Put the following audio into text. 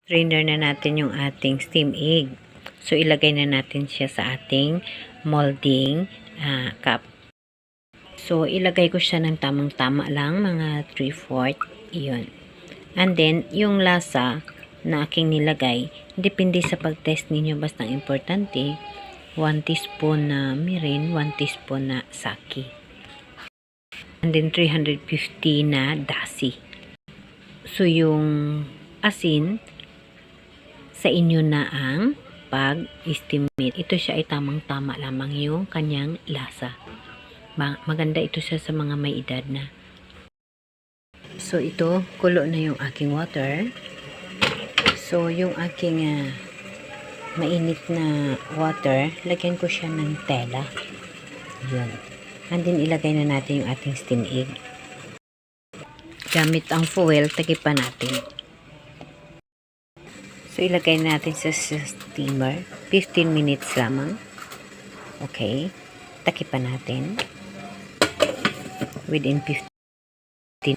Strainer na natin yung ating steam egg. So, ilagay na natin siya sa ating molding cup. So, ilagay ko siya ng tamang-tama lang, mga 3/4. Iyon. And then, yung lasa na aking nilagay, depende sa pag-test ninyo. Basta importante, 1 teaspoon na mirin, 1 teaspoon na sake. And then, 350 na dasi. So, yung asin, sa inyo na ang pag-estimate. Ito siya ay tamang-tama lamang yung kanyang lasa. Maganda ito siya sa mga may edad na. So, ito, kulo na yung aking water. So, yung aking mainit na water, lagyan ko siya ng tela. Yun. And then, ilagay na natin yung ating steam egg. Gamit ang foil, tagipan natin. So, ilagay natin sa steamer. 15 minutes lamang. Okay. Takipan natin. Within 15